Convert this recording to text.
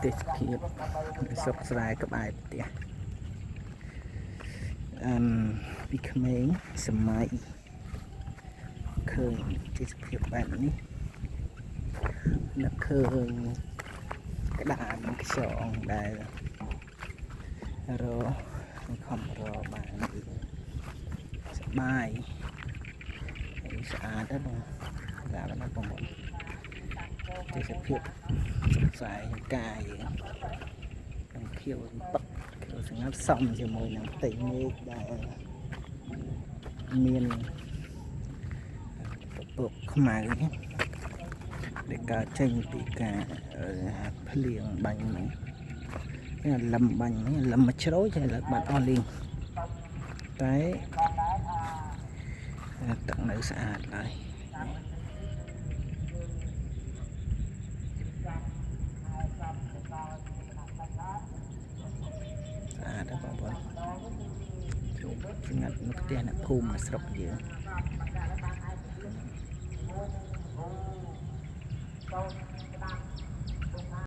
ទេសភាពស្រុកស្រែក្បែរផ្ទះពីក្មេងសម័យឃើញទេសភាពបែបនេះនឹកឃើញក្តារខ្យងដែលរខំរបានសបាយស្អាតដែរបងស្អាតណាស់បងទេសភាពខ្សែកាយនឹងខៀវពឹកខៀវស្ងាត់សំជាមួយនឹងផ្ទៃមេឃដែលមានពពកខ្មៅដែលកើតចេញពីការភ្លៀងបាញ់ហ្នឹងលឹមបាញ់ហ្នឹងលឹមមកជ្រោយហើយបាត់អស់លីងតែទឹកនៅស្អាតហើយស្អាតណាស់បងប្អូនជួបស្ងាត់នៅផ្ទះអ្នកភូមិស្រុកយើង